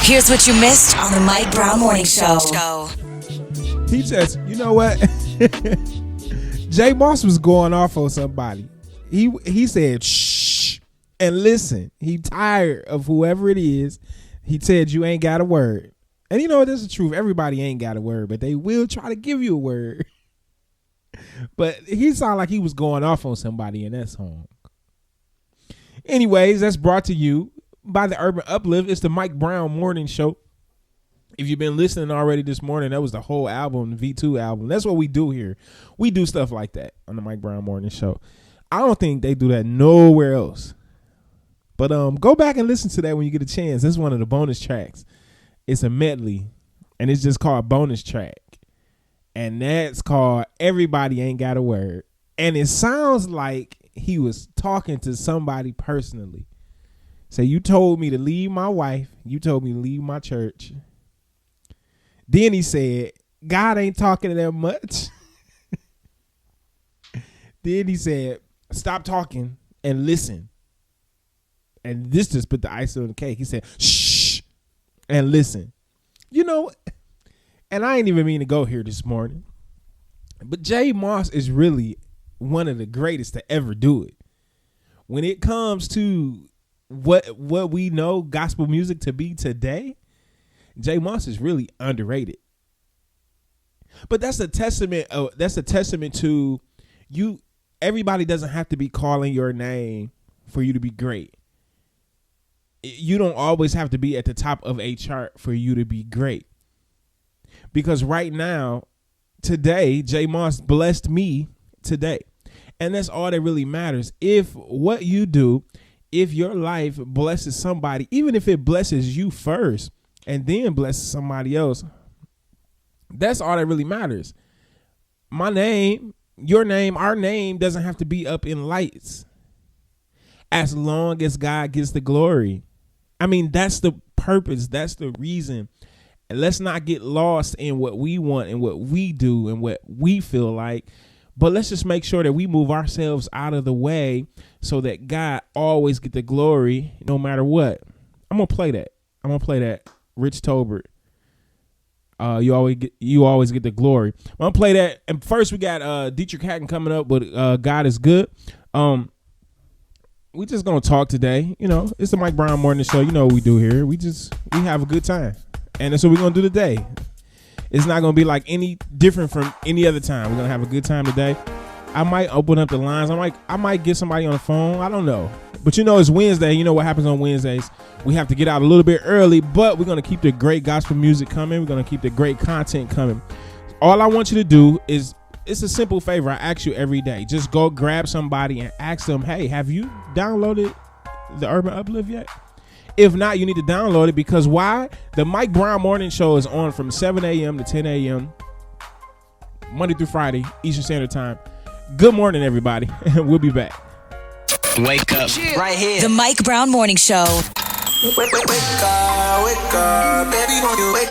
Here's what you missed on the Mike Brown Morning Show. He says, you know what? Jay Moss was going off on somebody. He said, shh, and listen. He tired of whoever it is. He said, you ain't got a word. And you know what? That's the truth. Everybody ain't got a word, but they will try to give you a word. But he sounded like he was going off on somebody in that song. Anyways, that's brought to you by the Urban Uplift. It's the Mike Brown Morning Show. If you've been listening already this morning, that was the whole album, the V2 album. That's what we do here. We do stuff like that on the Mike Brown Morning Show. I don't think they do that nowhere else. But go back and listen to that when you get a chance. That's one of the bonus tracks. It's a medley, and it's just called Bonus Track. And that's called Everybody Ain't Got a Word. And it sounds like he was talking to somebody personally. Say, you told me to leave my wife. You told me to leave my church. Then he said, God ain't talking that much. Then he said, stop talking and listen. And this just put the icing on the cake. He said, shh, and listen. You know, and I ain't even mean to go here this morning, but Jay Moss is really one of the greatest to ever do it. When it comes to what we know gospel music to be today, Jay Moss is really underrated. But that's a testament to you. Everybody doesn't have to be calling your name for you to be great. You don't always have to be at the top of a chart for you to be great. Because right now, today, Jay Moss blessed me today. And that's all that really matters. If what you do, if your life blesses somebody, even if it blesses you first and then blesses somebody else, that's all that really matters. My name, your name, our name doesn't have to be up in lights as long as God gets the glory. I mean, that's the purpose. That's the reason. And let's not get lost in what we want and what we do and what we feel like. But let's just make sure that we move ourselves out of the way so that God always get the glory no matter what. I'm going to play that. Rich Tolbert. You always get the glory. I'm going to play that. And first we got Dietrich Hatton coming up with God is Good. We just going to talk today. You know, it's the Mike Brown Morning Show. You know what we do here. We have a good time. And that's what we're going to do today. It's not going to be like any different from any other time. We're going to have a good time today. I might open up the lines. I might get somebody on the phone. I don't know. But you know, it's Wednesday. You know what happens on Wednesdays. We have to get out a little bit early, but we're going to keep the great gospel music coming. We're going to keep the great content coming. All I want you to do is, it's a simple favor I ask you every day. Just go grab somebody and ask them, hey, have you downloaded the Urban Uplift yet? If not, you need to download it, because why? The Mike Brown Morning Show is on from 7 a.m. to 10 a.m. Monday through Friday, Eastern Standard Time. Good morning, everybody. We'll be back. Wake up. Right here. The Mike Brown Morning Show. Wake up, baby, don't you wake.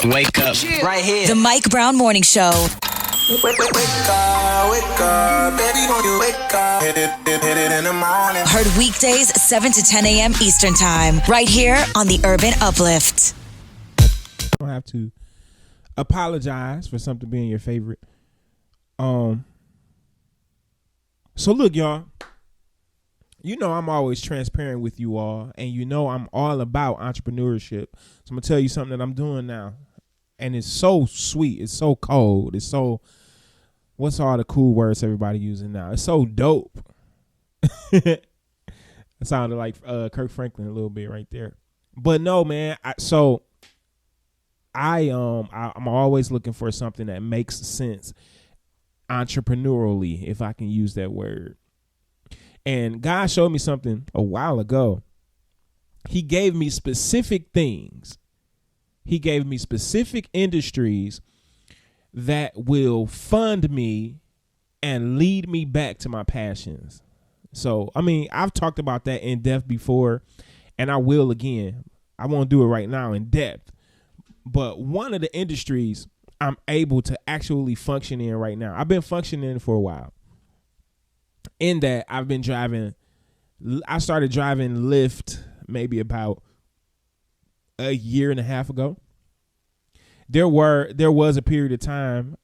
Wake up. Right here. The Mike Brown Morning Show. Wake up, baby, don't you wake up. Hit it in the morning. Heard weekdays 7 to 10 a.m. Eastern Time. Right here on the Urban Uplift. I don't have to apologize for something being your favorite. So look, y'all. You know I'm always transparent with you all, and you know I'm all about entrepreneurship. So I'm gonna tell you something that I'm doing now, and it's so sweet. It's so cold. It's so, what's all the cool words everybody using now? It's so dope. It sounded like Kirk Franklin a little bit right there, but no, man. I'm always looking for something that makes sense entrepreneurially, if I can use that word. And God showed me something a while ago. He gave me specific things. He gave me specific industries that will fund me and lead me back to my passions. So, I mean, I've talked about that in depth before, and I will again. I won't do it right now in depth. But one of the industries I'm able to actually function in right now, I've been functioning for a while. in that I've been driving. I started driving Lyft maybe about a year and a half ago. There was a period of time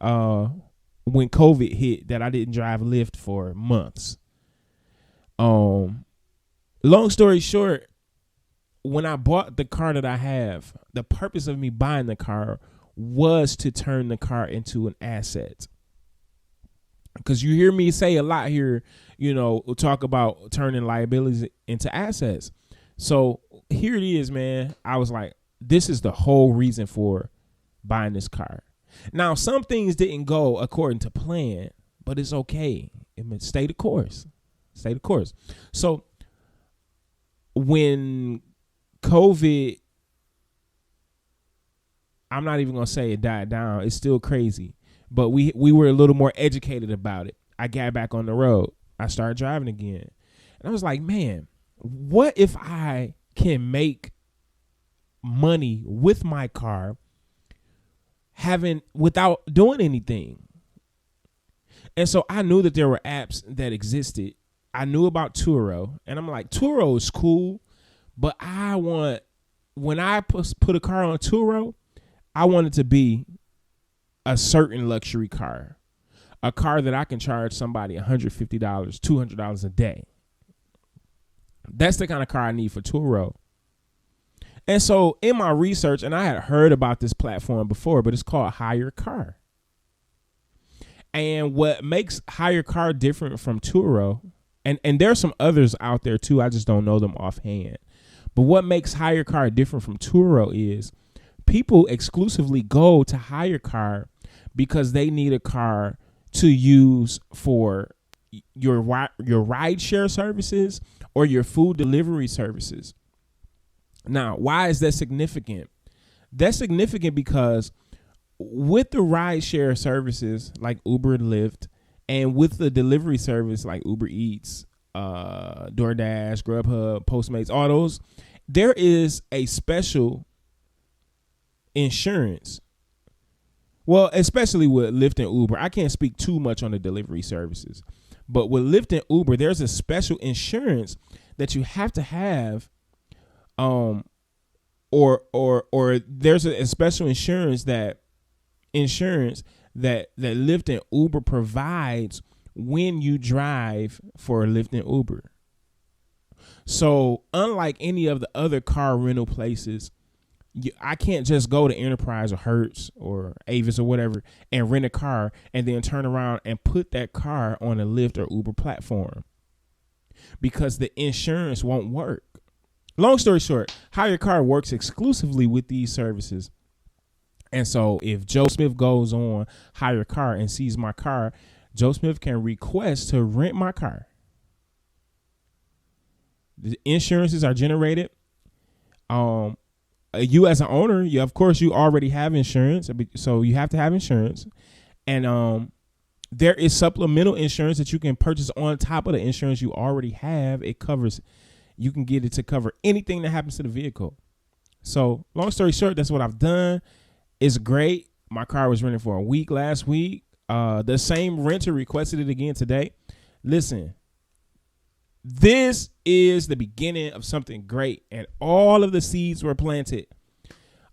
when COVID hit that I didn't drive Lyft for months. Long story short, when I bought the car that I have, the purpose of me buying the car was to turn the car into an asset. Because you hear me say a lot here, talk about turning liabilities into assets. So here it is, man. I was like, this is the whole reason for buying this car. Now, some things didn't go according to plan, but it's okay. Stay the course. Stay the course. So when COVID, I'm not even going to say it died down. It's still crazy. But we were a little more educated about it. I got back on the road. I started driving again. And I was like, man, what if I can make money with my car without doing anything? And so I knew that there were apps that existed. I knew about Turo. And I'm like, Turo is cool. But when I put a car on Turo, I want it to be a certain luxury car, a car that I can charge somebody $150, $200 a day. That's the kind of car I need for Turo. And so in my research, and I had heard about this platform before, but it's called Hire Car. And what makes Hire Car different from Turo, and there's some others out there too, I just don't know them offhand. But what makes Hire Car different from Turo is people exclusively go to Hire Car because they need a car to use for your ride share services or your food delivery services. Now, why is that significant? That's significant because with the ride share services like Uber and Lyft, and with the delivery service like Uber Eats, DoorDash, Grubhub, Postmates, all those, there is a special insurance. Well, especially with Lyft and Uber. I can't speak too much on the delivery services. But with Lyft and Uber, there's a special insurance that you have to have, or there's a special insurance that Lyft and Uber provides when you drive for Lyft and Uber. So unlike any of the other car rental places, I can't just go to Enterprise or Hertz or Avis or whatever and rent a car and then turn around and put that car on a Lyft or Uber platform because the insurance won't work. Long story short, Hire Car works exclusively with these services. And so if Joe Smith goes on Hire Car and sees my car, Joe Smith can request to rent my car. The insurances are generated. You as an owner, of course, you already have insurance, so you have to have insurance. And there is supplemental insurance that you can purchase on top of the insurance you already have. You can get it to cover anything that happens to the vehicle. So long story short, that's what I've done. It's great. My car was rented for a week last week. The same renter requested it again today. Listen, this is the beginning of something great, and all of the seeds were planted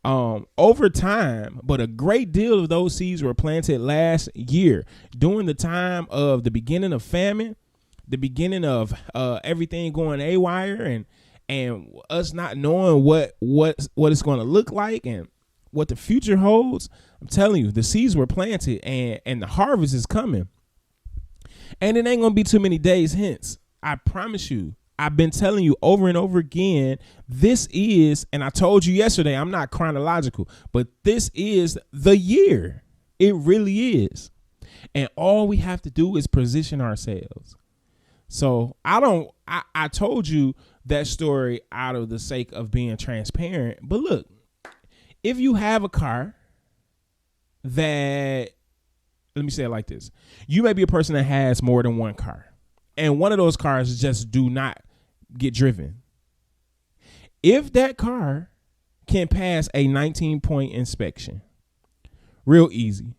over time, but a great deal of those seeds were planted last year during the time of the beginning of famine, the beginning of everything going haywire, and us not knowing what it's going to look like and what the future holds. I'm telling you, the seeds were planted, and the harvest is coming, and it ain't going to be too many days hence. I promise you. I've been telling you over and over again, this is, and I told you yesterday, I'm not chronological, but this is the year. It really is. And all we have to do is position ourselves. So I told you that story out of the sake of being transparent. But look, if you have a car that, let me say it like this. You may be a person that has more than one car. And one of those cars just do not get driven. If that car can pass a 19-point inspection, real easy.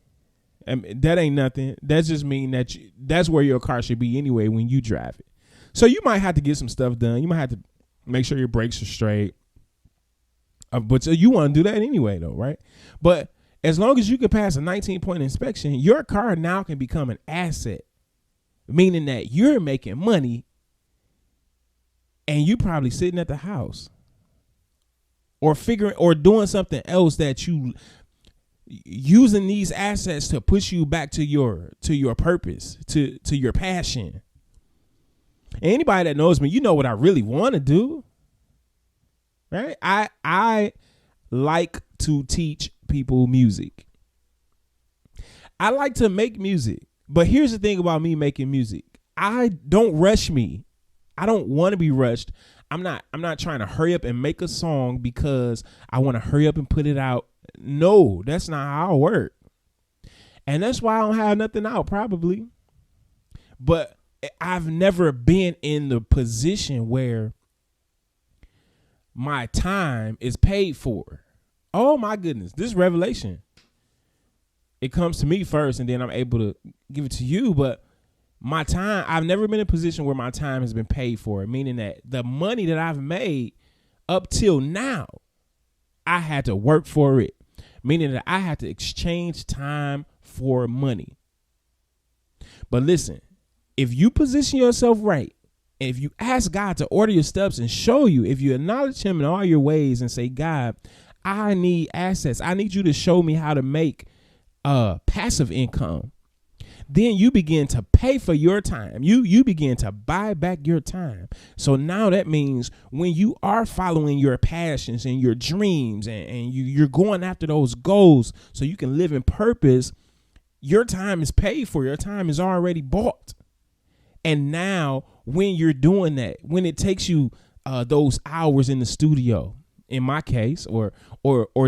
that ain't nothing. That just mean that that's where your car should be anyway when you drive it. So you might have to get some stuff done. You might have to make sure your brakes are straight. But you want to do that anyway, though, right? But as long as you can pass a 19-point inspection, your car now can become an asset, meaning that you're making money and you probably sitting at the house or doing something else that you using these assets to push you back to your purpose, to your passion. And anybody that knows me, you know what I really want to do. Right? I like to teach people music. I like to make music. But here's the thing about me making music. Don't rush me. I don't want to be rushed. I'm not trying to hurry up and make a song because I want to hurry up and put it out. No, that's not how I work. And that's why I don't have nothing out probably. But I've never been in the position where my time is paid for. Oh my goodness, this revelation. It comes to me first and then I'm able to give it to you. But my time, I've never been in a position where my time has been paid for, meaning that the money that I've made up till now, I had to work for it, meaning that I had to exchange time for money. But listen, if you position yourself right, and if you ask God to order your steps and show you, if you acknowledge him in all your ways and say, God, I need assets. I need you to show me how to make passive income. Then you begin to pay for your time. You begin to buy back your time. So now that means when you are following your passions and your dreams and you're going after those goals so you can live in purpose, your time is paid for. Your time is already bought. And now when you're doing that, when it takes you those hours in the studio, in my case, or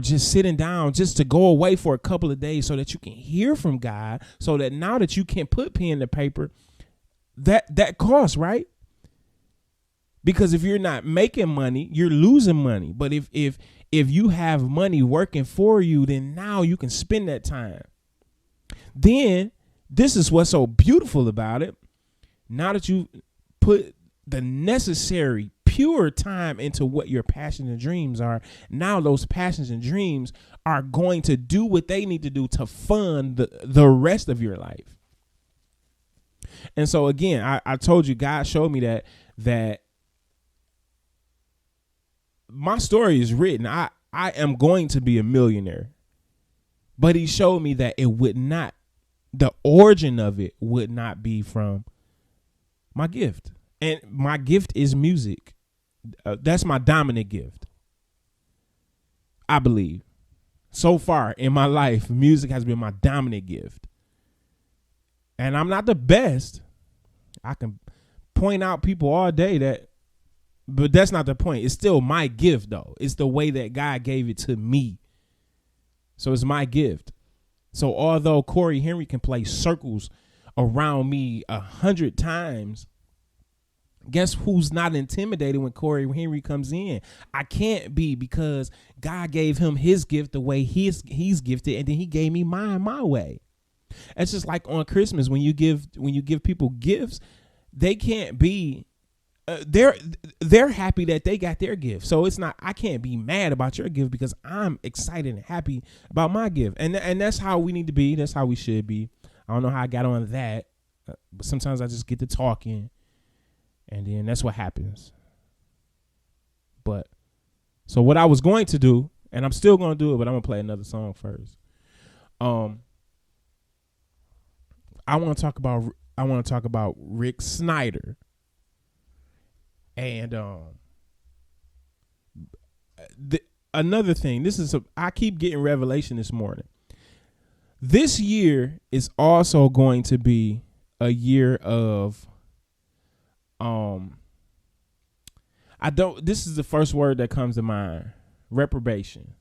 just sitting down just to go away for a couple of days so that you can hear from God, so that now that you can put pen to paper, that costs, right? Because if you're not making money, you're losing money. But if you have money working for you, then now you can spend that time. Then this is what's so beautiful about it. Now that you put the necessary pure time into what your passions and dreams are, now those passions and dreams are going to do what they need to do to fund the rest of your life. And so again, I told you, God showed me that my story is written. I am going to be a millionaire. But he showed me that it would not, the origin of it would not be from my gift. And my gift is music. That's my dominant gift. I believe. So far in my life, music has been my dominant gift. And I'm not the best. I can point out people all day but that's not the point. It's still my gift, though. It's the way that God gave it to me. So it's my gift. So although Corey Henry can play circles around me 100 times, guess who's not intimidated when Corey Henry comes in? I can't be, because God gave him his gift the way he's gifted, and then he gave me mine my way. It's just like on Christmas when you give people gifts, they can't be they're happy that they got their gift. So it's not, I can't be mad about your gift because I'm excited and happy about my gift. And that's how we need to be. That's how we should be. I don't know how I got on that, but sometimes I just get to talking. And then that's what happens. But so what I was going to do, and I'm still going to do it, but I'm going to play another song first. I want to talk about Rick Snyder. And another thing, I keep getting revelation this morning. This year is also going to be a year of this is the first word that comes to mind. Reprobation.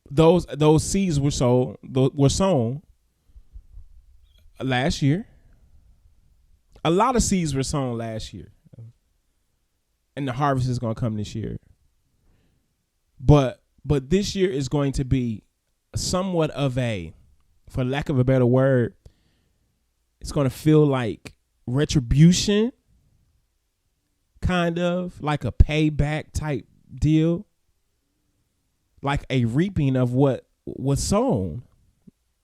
Those seeds were sown last year. A lot of seeds were sown last year. And the harvest is going to come this year. But But this year is going to be somewhat of a, for lack of a better word, it's going to feel like retribution, kind of like a payback type deal, like a reaping of what was sown,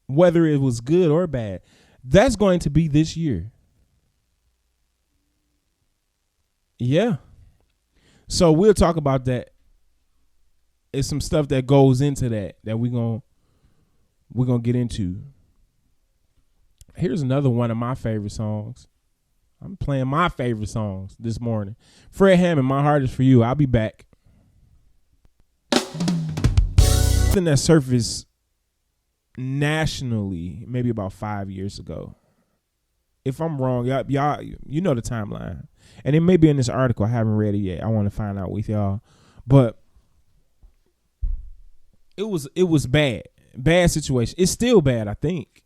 whether it was good or bad. That's going to be this year. Yeah. So we'll talk about that. It's some stuff that goes into that we're gonna get into. Here's another one of my favorite songs. I'm playing my favorite songs this morning. Fred Hammond, My Heart Is For You. I'll be back. Something that surfaced nationally maybe about 5 years ago. If I'm wrong, y'all, you know the timeline. And it may be in this article. I haven't read it yet. I want to find out with y'all. But it was bad. Bad situation. It's still bad, I think.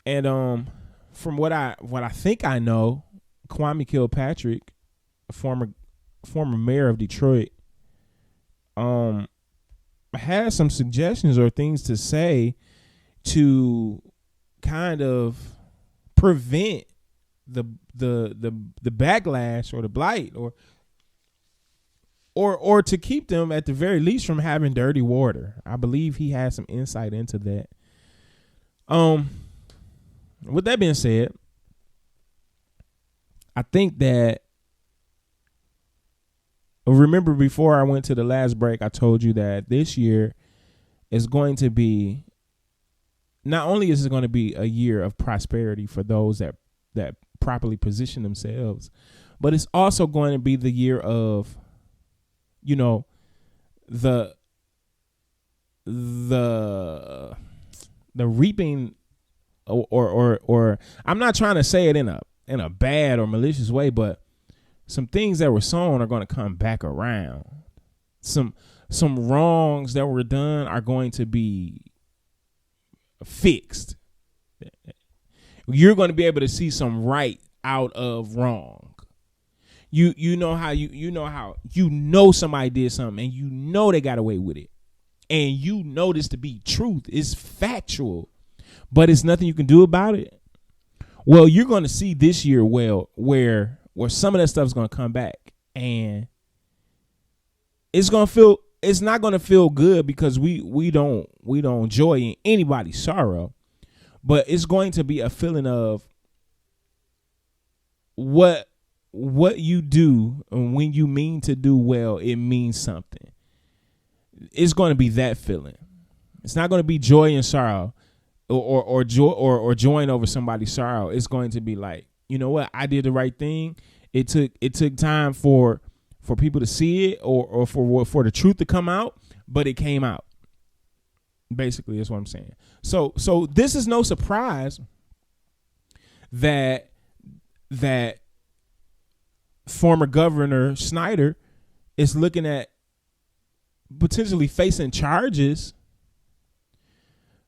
And from what I think I know, Kwame Kilpatrick, former mayor of Detroit, has some suggestions or things to say to kind of prevent the backlash or the blight or to keep them at the very least from having dirty water. I believe he has some insight into that. With that being said, I think that, remember before I went to the last break, I told you that this year is going to be, not only is it going to be a year of prosperity for those that properly position themselves, but it's also going to be the year of, you know, the reaping or I'm not trying to say it in a bad or malicious way, but some things that were sown are going to come back around. Some wrongs that were done are going to be fixed. You're going to be able to see some right out of wrong. You know how somebody did something and you know they got away with it. And you know this to be truth. It's factual. But it's nothing you can do about it. Well, you're going to see this year where some of that stuff is going to come back, and it's not going to feel good because we don't joy in anybody's sorrow, but it's going to be a feeling of what you do, and when you mean to do well, it means something. It's going to be that feeling. It's not going to be joy and sorrow. Or join over somebody's sorrow. It's going to be like, you know what? I did the right thing. It took time for people to see it or for the truth to come out, but it came out. Basically, that's what I'm saying. So this is no surprise that former Governor Snyder is looking at potentially facing charges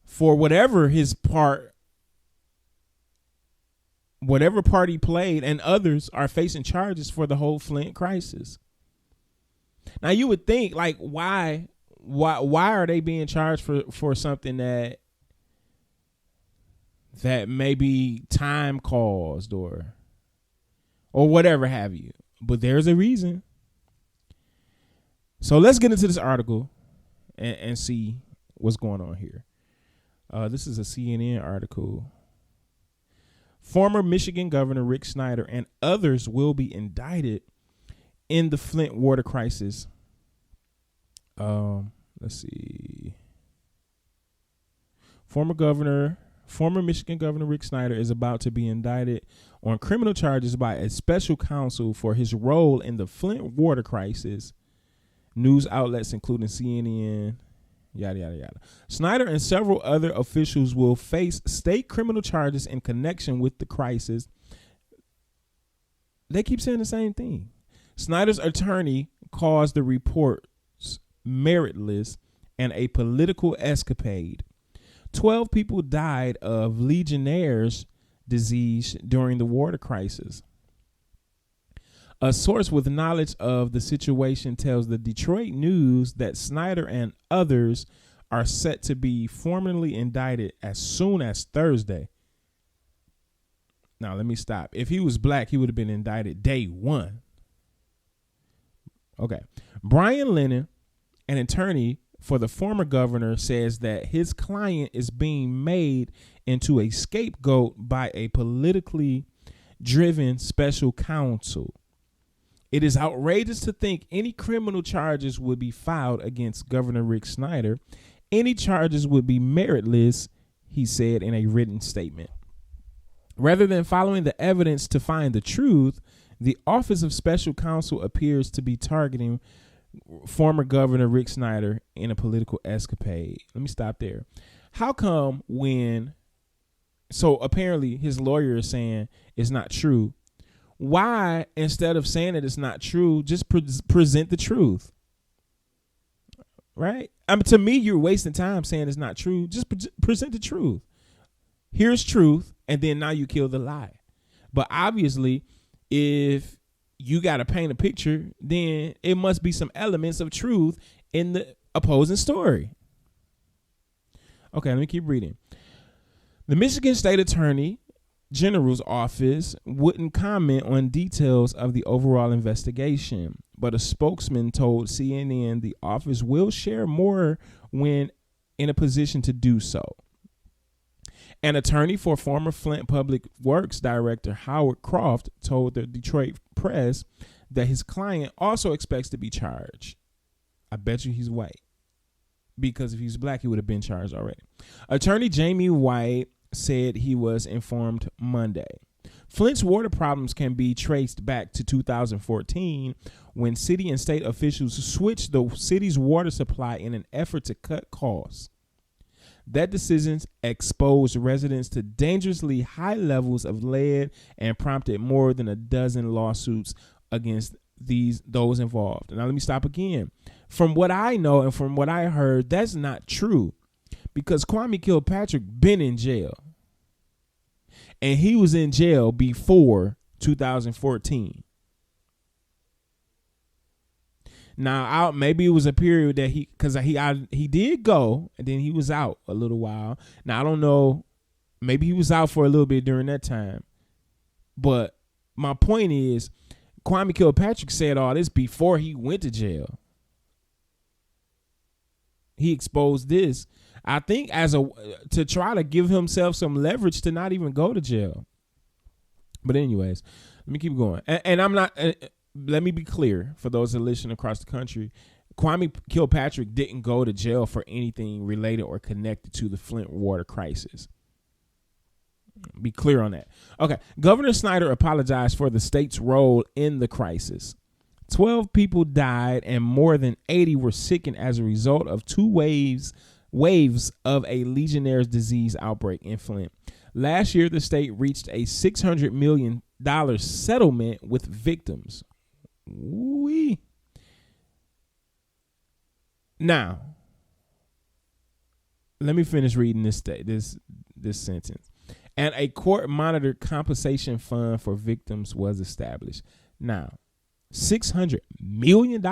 for whatever part he played, and others are facing charges for the whole Flint crisis. Now you would think, like, why are they being charged for something that may be time caused or whatever have you? But there's a reason. So let's get into this article and see what's going on here. This is a CNN article. Former Michigan Governor Rick Snyder and others will be indicted in the Flint water crisis. Let's see. Former Michigan Governor Rick Snyder is about to be indicted on criminal charges by a special counsel for his role in the Flint water crisis. News outlets including CNN, yada, yada, yada. Snyder and several other officials will face state criminal charges in connection with the crisis. They keep saying the same thing. Snyder's attorney calls the reports meritless and a political escapade. 12 people died of Legionnaire's disease during the water crisis. A source with knowledge of the situation tells the Detroit News that Snyder and others are set to be formally indicted as soon as Thursday. Now, let me stop. If he was black, he would have been indicted day one. Okay. Brian Lennon, an attorney for the former governor, says that his client is being made into a scapegoat by a politically driven special counsel. It is outrageous to think any criminal charges would be filed against Governor Rick Snyder. Any charges would be meritless, he said in a written statement. Rather than following the evidence to find the truth, the Office of Special Counsel appears to be targeting former Governor Rick Snyder in a political escapade. Let me stop there. How come so apparently his lawyer is saying it's not true. Why, instead of saying that it's not true, just present the truth? Right? I mean, to me, you're wasting time saying it's not true. Just present the truth. Here's truth, and then now you kill the lie. But obviously, if you got to paint a picture, then it must be some elements of truth in the opposing story. Okay, let me keep reading. The Michigan State Attorney General's office wouldn't comment on details of the overall investigation, but a spokesman told CNN the office will share more when in a position to do so. An attorney for former Flint Public Works Director Howard Croft told the Detroit Press that his client also expects to be charged. I bet you he's white, because if he's black, he would have been charged already. Attorney Jamie White said he was informed Monday. Flint's water problems can be traced back to 2014 when city and state officials switched the city's water supply in an effort to cut costs. That decision exposed residents to dangerously high levels of lead and prompted more than a dozen lawsuits against those involved. Now let me stop again. From what I know and from what I heard, that's not true, because Kwame Kilpatrick been in jail, and he was in jail before 2014. Now, maybe it was a period that he did go, and then he was out a little while. Now, I don't know. Maybe he was out for a little bit during that time. But my point is, Kwame Kilpatrick said all this before he went to jail. He exposed this, I think, to try to give himself some leverage to not even go to jail. But anyways, let me keep going. And I'm not... let me be clear for those that listen across the country. Kwame Kilpatrick didn't go to jail for anything related or connected to the Flint Water Crisis. Be clear on that. Okay. Governor Snyder apologized for the state's role in the crisis. 12 people died and more than 80 were sickened as a result of two waves of a Legionnaire's disease outbreak in Flint. Last year, the state reached a $600 million settlement with victims. Wee. Now, let me finish reading this sentence. And a court-monitored compensation fund for victims was established. Now, $600 million?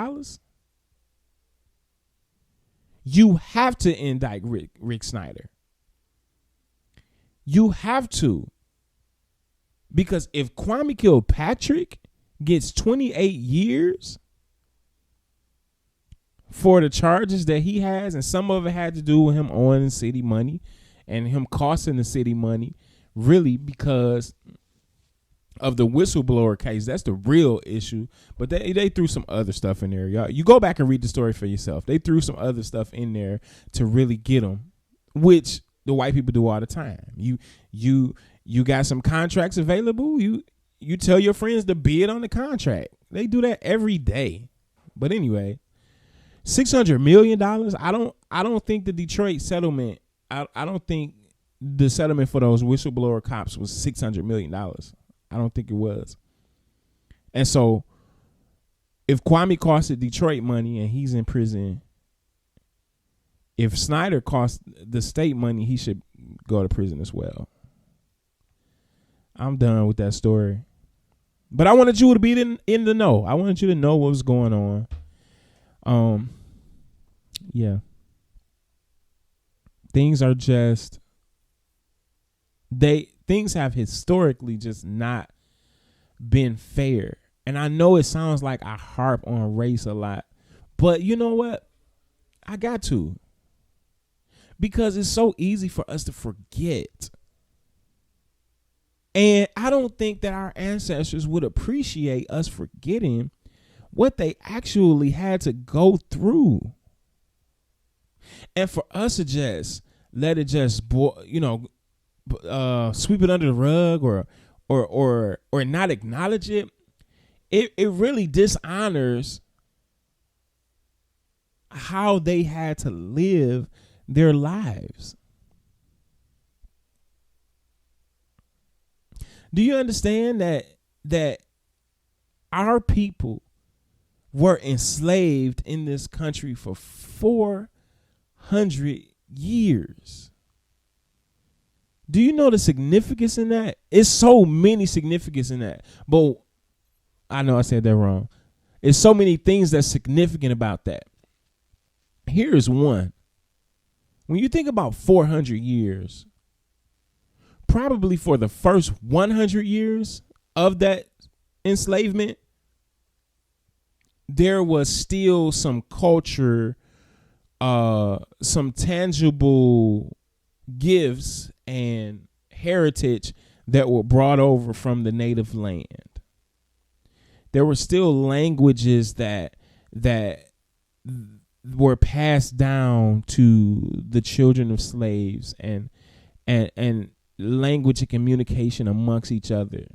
You have to indict Rick Snyder. You have to. Because if Kwame Kilpatrick gets 28 years for the charges that he has, and some of it had to do with him owing city money and him costing the city money, really because of the whistleblower case. That's the real issue. But they threw some other stuff in there. Y'all, you go back and read the story for yourself. They threw some other stuff in there to really get him, which the white people do all the time. You got some contracts available. You tell your friends to bid on the contract. They do that every day. But anyway, $600 million. I don't think the Detroit settlement. I don't think the settlement for those whistleblower cops was $600 million. I don't think it was. And so, if Kwame costed Detroit money and he's in prison, if Snyder cost the state money, he should go to prison as well. I'm done with that story. But I wanted you to be in the know. I wanted you to know what was going on. Yeah. Things are just things have historically just not been fair. And I know it sounds like I harp on race a lot, but you know what? I got to. Because it's so easy for us to forget. And I don't think that our ancestors would appreciate us forgetting what they actually had to go through. And for us to just let it just, sweep it under the rug or not acknowledge it, it really dishonors how they had to live their lives. Do you understand that our people were enslaved in this country for 400 years? Do you know the significance in that? It's so many significance in that. But I know I said that wrong. It's so many things that's significant about that. Here's one. When you think about 400 years, probably for the first 100 years of that enslavement, there was still some culture, some tangible gifts and heritage that were brought over from the native land. There were still languages that were passed down to the children of slaves and language and communication amongst each other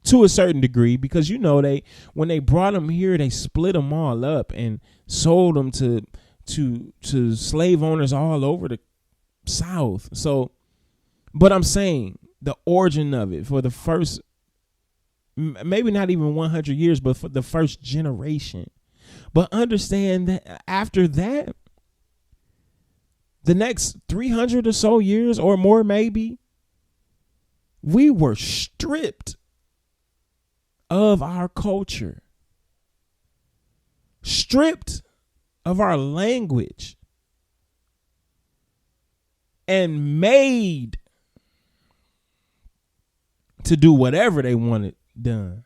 to a certain degree, because when they brought them here, they split them all up and sold them to slave owners all over the South. So, but I'm saying the origin of it for the first, maybe not even 100 years, but for the first generation. But understand that after that, the next 300 or so years or more, maybe, we were stripped of our culture, stripped of our language, and made to do whatever they wanted done.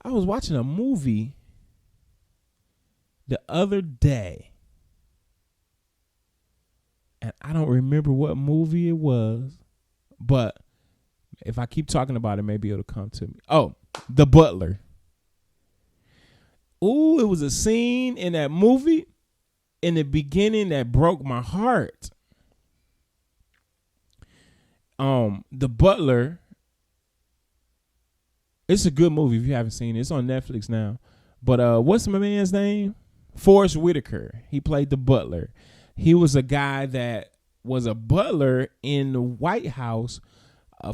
I was watching a movie the other day, and I don't remember what movie it was, but if I keep talking about it, maybe it'll come to me. Oh, The Butler. Ooh, it was a scene in that movie in the beginning that broke my heart. The Butler. It's a good movie if you haven't seen it. It's on Netflix now. But what's my man's name? Forrest Whitaker. He played the butler. He was a guy that was a butler in the White House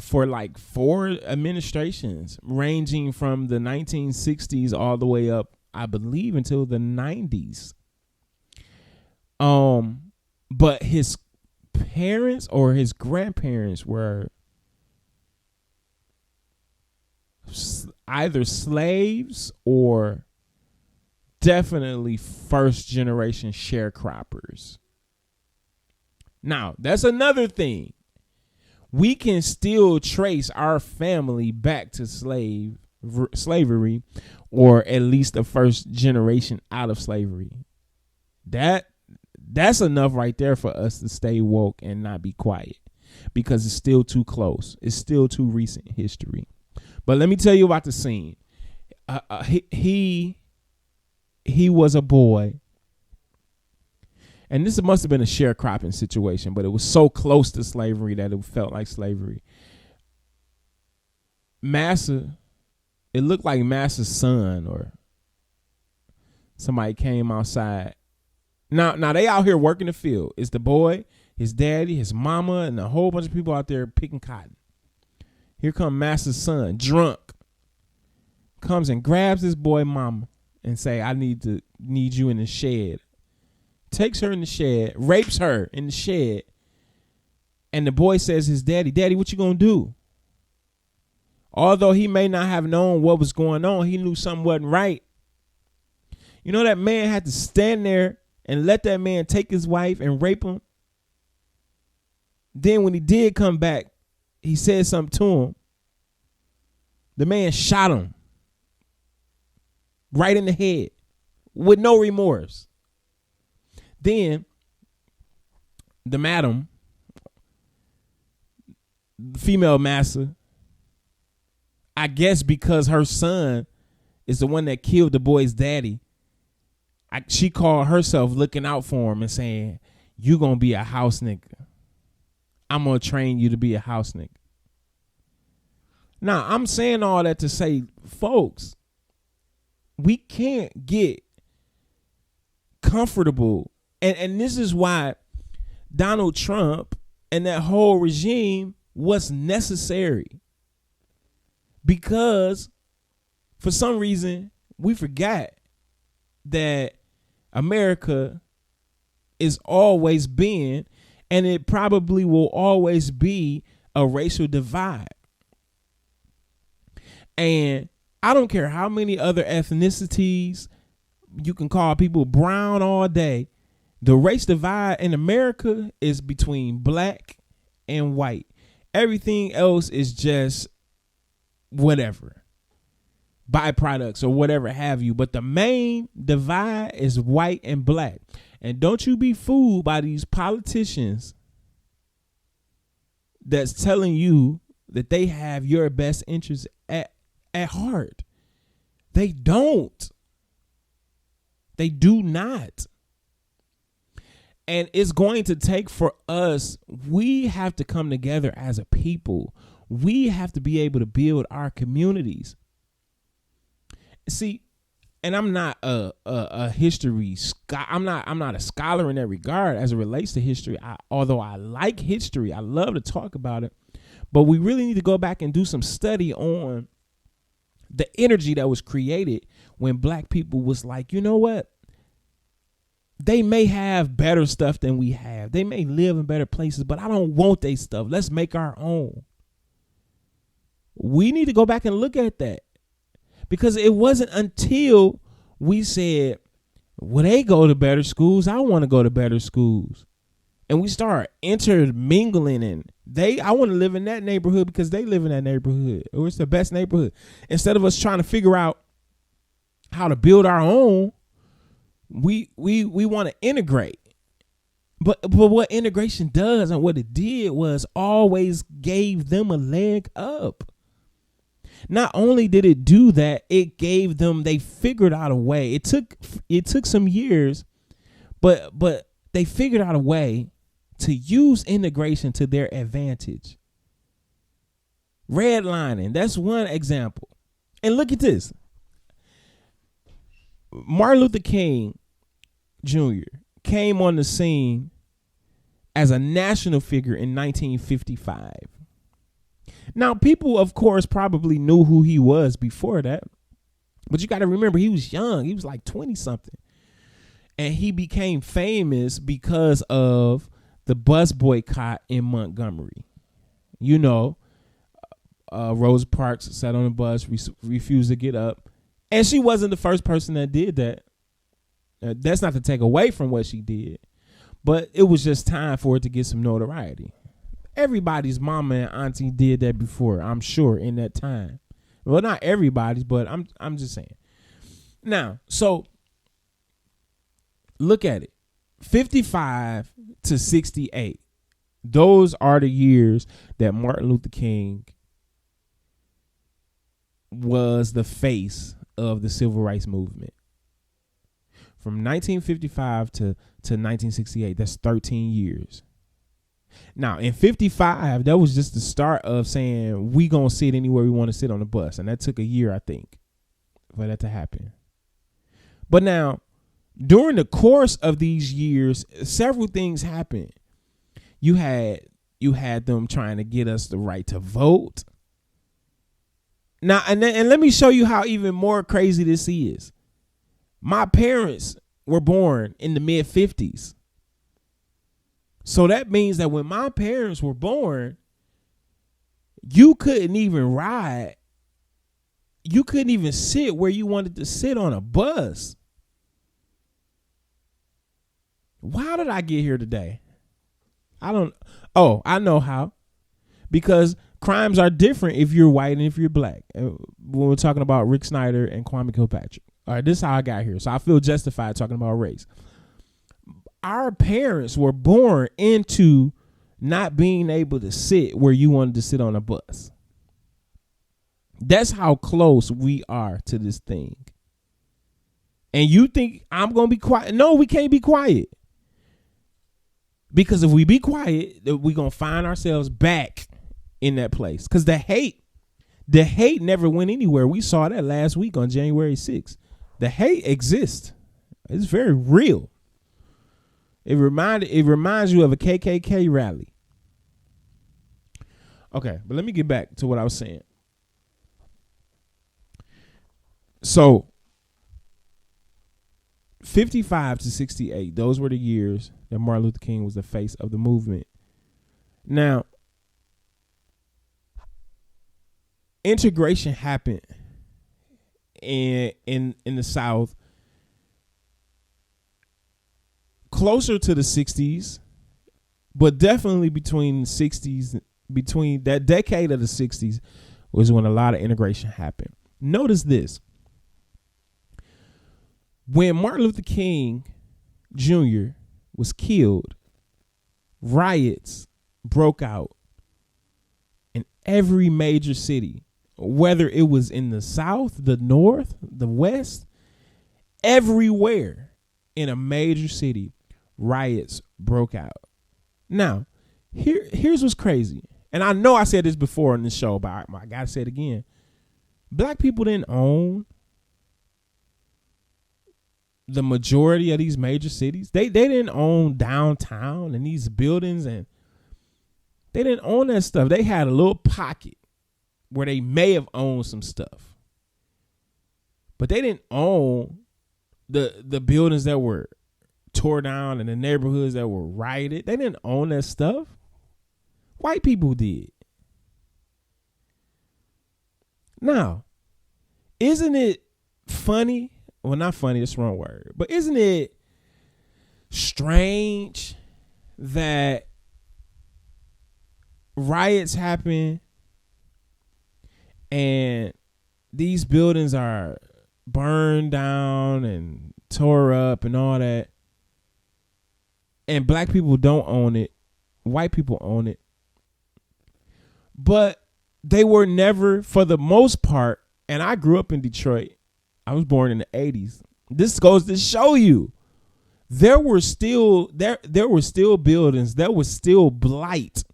for like 4 administrations, ranging from the 1960s all the way up, I believe, until the 90s. But his parents or his grandparents were either slaves or definitely first generation sharecroppers. Now, that's another thing. We can still trace our family back to slavery, or at least the first generation out of slavery. That's enough right there for us to stay woke and not be quiet, because it's still too close. It's still too recent history. But let me tell you about the scene. He was a boy, and this must have been a sharecropping situation, but it was so close to slavery that it felt like slavery. Massa, it looked like Massa's son or somebody came outside. Now they out here working the field. It's the boy, his daddy, his mama, and a whole bunch of people out there picking cotton. Here come Massa's son, drunk, comes and grabs this boy mama and say, I need you in the shed. Takes her in the shed, rapes her in the shed, And the boy says his daddy, what you gonna do? Although he may not have known what was going on, he knew something wasn't right. You know, that man had to stand there and let that man take his wife and rape him. Then when he did come back, he said something to him. The man shot him right in the head with no remorse. Then the madam, the female master, I guess because her son is the one that killed the boy's daddy, she called herself looking out for him and saying, "You gonna be a house nigga. I'm gonna train you to be a house nigga." Now, I'm saying all that to say, folks, we can't get comfortable. And this is why Donald Trump and that whole regime was necessary. Because for some reason, we forgot that America is always been, and it probably will always be, a racial divide. And I don't care how many other ethnicities you can call people brown all day. The race divide in America is between black and white. Everything else is just whatever, byproducts or whatever have you. But the main divide is white and black. And don't you be fooled by these politicians that's telling you that they have your best interests at heart. They don't. They do not. And it's going to take for us, we have to come together as a people. We have to be able to build our communities. See, and I'm not a history I'm not a scholar in that regard as it relates to history. Although I like history, I love to talk about it. But we really need to go back and do some study on the energy that was created when black people was like, you know what? They may have better stuff than we have. They may live in better places, but I don't want their stuff. Let's make our own. We need to go back and look at that, because it wasn't until we said, well, they go to better schools, I want to go to better schools. And we start intermingling, and I want to live in that neighborhood because they live in that neighborhood, or it's the best neighborhood. Instead of us trying to figure out how to build our own, we want to integrate. But what integration does, and what it did, was always gave them a leg up. Not only did it do that, it gave them, they figured out a way. It took some years, but they figured out a way to use integration to their advantage. Redlining, that's one example. And look at this. Martin Luther King Jr. came on the scene as a national figure in 1955. Now, people, of course, probably knew who he was before that. But you got to remember, he was young. He was like 20-something. And he became famous because of the bus boycott in Montgomery. You know, Rosa Parks sat on the bus, refused to get up. And she wasn't the first person that did that. That's not to take away from what she did, but it was just time for it to get some notoriety. Everybody's mama and auntie did that before, I'm sure, in that time. Well, not everybody's, but I'm just saying. Now, so look at it. 55 to 68. Those are the years that Martin Luther King was the face of the civil rights movement. From 1955 to 1968, that's 13 years. Now, in 55, that was just the start of saying we gonna sit anywhere we want to sit on the bus, and that took a year, I think, for that to happen. But now, during the course of these years, several things happened. You had them trying to get us the right to vote. Now, and let me show you how even more crazy this is. My parents were born in the mid-50s. So that means that when my parents were born, you couldn't even ride. You couldn't even sit where you wanted to sit on a bus. How did I get here today? I know how. Because crimes are different if you're white and if you're black. When we're talking about Rick Snyder and Kwame Kilpatrick. All right, this is how I got here. So I feel justified talking about race. Our parents were born into not being able to sit where you wanted to sit on a bus. That's how close we are to this thing. And you think I'm going to be quiet? No, we can't be quiet. Because if we be quiet, we're going to find ourselves back in that place. Because the hate never went anywhere. We saw that last week on January 6th. The hate exists. It's very real. It reminds you of a KKK rally. Okay, but let me get back to what I was saying. So 55 to 68, those were the years that Martin Luther King was the face of the movement. Now, integration happened in the South closer to the 60s, but definitely between that decade of the 60s was when a lot of integration happened. Notice this. When Martin Luther King Jr. was killed, riots broke out in every major city, whether it was in the South, the North, the West, everywhere in a major city, riots broke out. Now, here's what's crazy. And I know I said this before on this show, but I got to say it again. Black people didn't own the majority of these major cities. They didn't own downtown and these buildings, and they didn't own that stuff. They had a little pocket where they may have owned some stuff, but they didn't own the buildings that were tore down and the neighborhoods that were rioted. They didn't own that stuff. White people did. Now, isn't it funny? Well, not funny, that's the wrong word. But isn't it strange that riots happen and these buildings are burned down and tore up and all that, and black people don't own it, white people own it, but they were never, for the most part, and I grew up in Detroit. I was born in the 80s. This goes to show you there were still buildings, there was still blight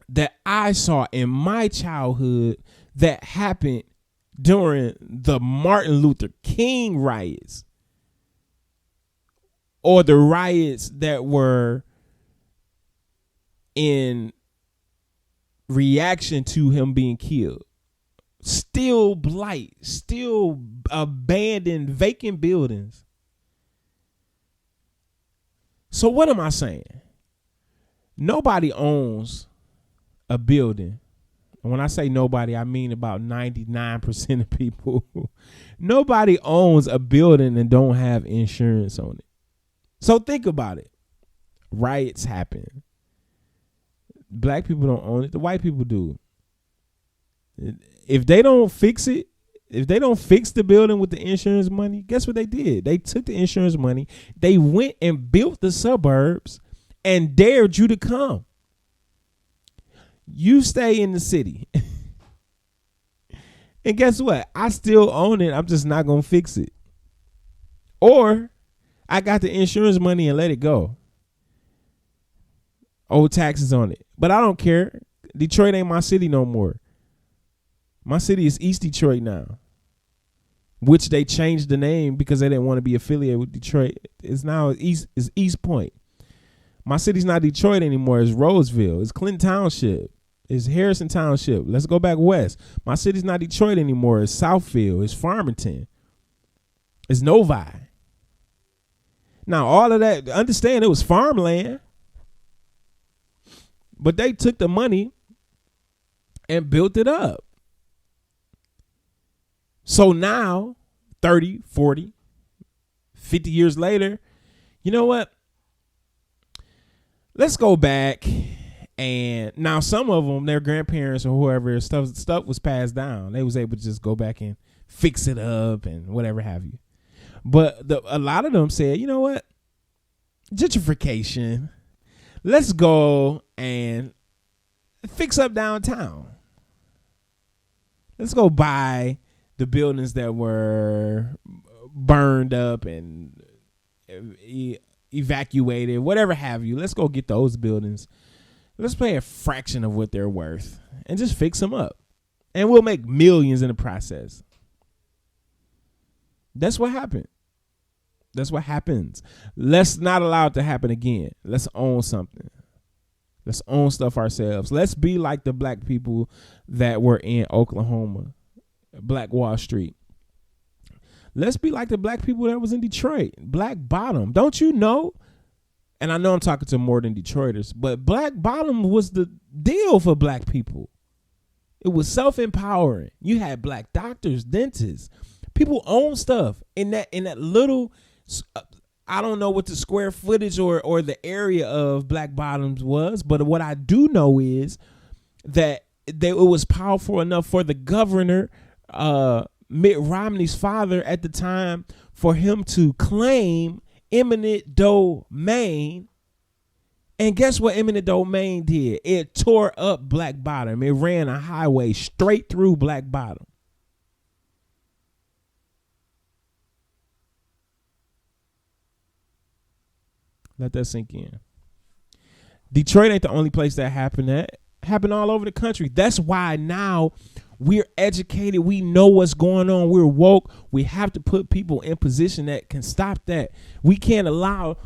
that I saw in my childhood that happened during the Martin Luther King riots, or the riots that were in reaction to him being killed. Still blight, still abandoned, vacant buildings. So what am I saying? Nobody owns a building. And when I say nobody, I mean about 99% of people. Nobody owns a building and don't have insurance on it. So think about it. Riots happen. Black people don't own it. The white people do. If they don't fix it, if they don't fix the building with the insurance money, guess what they did? They took the insurance money. They went and built the suburbs and dared you to come. You stay in the city. And guess what? I still own it. I'm just not going to fix it. Or I got the insurance money and let it go. Owe taxes on it. But I don't care. Detroit ain't my city no more. My city is East Detroit now, which they changed the name because they didn't want to be affiliated with Detroit. It's now East Point. My city's not Detroit anymore. It's Roseville. It's Clinton Township. It's Harrison Township. Let's go back west. My city's not Detroit anymore. It's Southfield. It's Farmington. It's Novi. Now, all of that, understand it was farmland. But they took the money and built it up. So now, 30, 40, 50 years later, you know what? Let's go back. And now some of them, their grandparents or whoever, stuff was passed down. They was able to just go back and fix it up and whatever have you. But a lot of them said, you know what? Gentrification. Let's go and fix up downtown. Let's go buy the buildings that were burned up and evacuated, whatever have you. Let's go get those buildings. Let's pay a fraction of what they're worth and just fix them up. And we'll make millions in the process. That's what happened. That's what happens. Let's not allow it to happen again. Let's own something. Let's own stuff ourselves. Let's be like the black people that were in Oklahoma, Black Wall Street. Let's be like the black people that was in Detroit, Black Bottom. Don't you know? And I know I'm talking to more than Detroiters, but Black Bottom was the deal for black people. It was self-empowering. You had black doctors, dentists. People own stuff in that little, I don't know what the square footage or the area of Black Bottoms was, but what I do know is that it was powerful enough for the governor, Mitt Romney's father at the time, for him to claim eminent domain. And guess what eminent domain did? It tore up Black Bottom. It ran a highway straight through Black Bottom. Let that sink in. Detroit ain't the only place that happened at. Happened all over the country. That's why now we're educated. We know what's going on. We're woke. We have to put people in position that can stop that. We can't allow,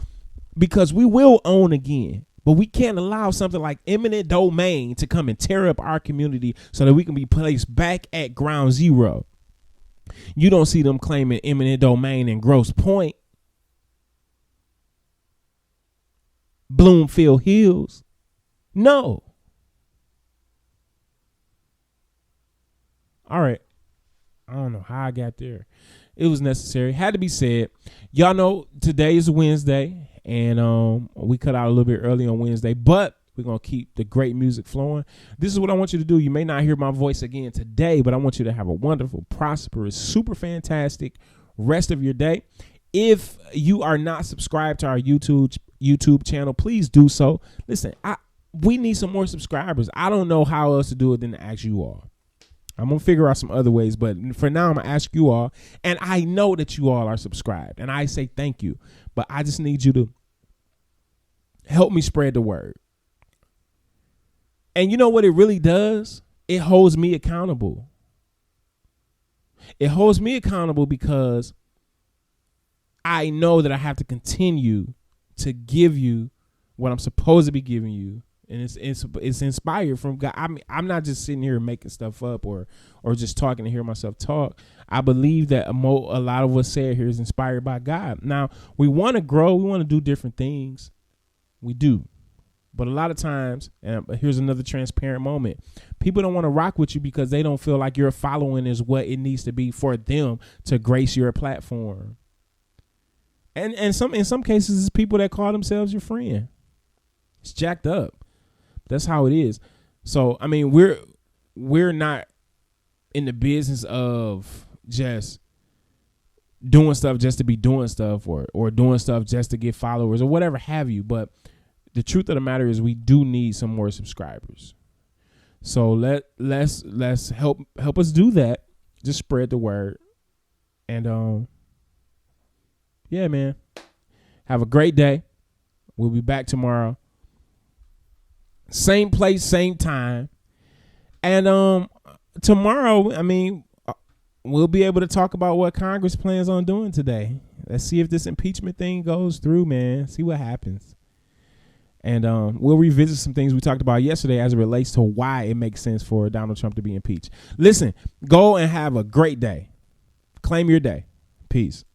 because we will own again, but we can't allow something like eminent domain to come and tear up our community so that we can be placed back at ground zero. You don't see them claiming eminent domain in Grosse Pointe, Bloomfield Hills. No. All right. I don't know how I got there. It was necessary. Had to be said. Y'all know today is Wednesday, and we cut out a little bit early on Wednesday, but we're going to keep the great music flowing. This is what I want you to do. You may not hear my voice again today, but I want you to have a wonderful, prosperous, super fantastic rest of your day. If you are not subscribed to our YouTube channel, please do so. Listen, we need some more subscribers. I don't know how else to do it than to ask you all. I'm going to figure out some other ways, but for now, I'm going to ask you all. And I know that you all are subscribed, and I say thank you. But I just need you to help me spread the word. And you know what it really does? It holds me accountable. It holds me accountable because I know that I have to continue to give you what I'm supposed to be giving you. And it's inspired from God. I mean, I'm not just sitting here making stuff up or just talking to hear myself talk. I believe that a lot of what's said here is inspired by God. Now, we want to grow. We want to do different things. We do. But a lot of times, and here's another transparent moment, people don't want to rock with you because they don't feel like your following is what it needs to be for them to grace your platform. And in some cases, it's people that call themselves your friend. It's jacked up. That's how it is. So, I mean, we're not in the business of just doing stuff just to be doing stuff or doing stuff just to get followers or whatever have you. But the truth of the matter is we do need some more subscribers. So let's help us do that. Just spread the word. And yeah, man. Have a great day. We'll be back tomorrow. Same place, same time. And tomorrow, I mean, we'll be able to talk about what Congress plans on doing today. Let's see if this impeachment thing goes through, man. See what happens. And we'll revisit some things we talked about yesterday as it relates to why it makes sense for Donald Trump to be impeached. Listen, go and have a great day. Claim your day. Peace.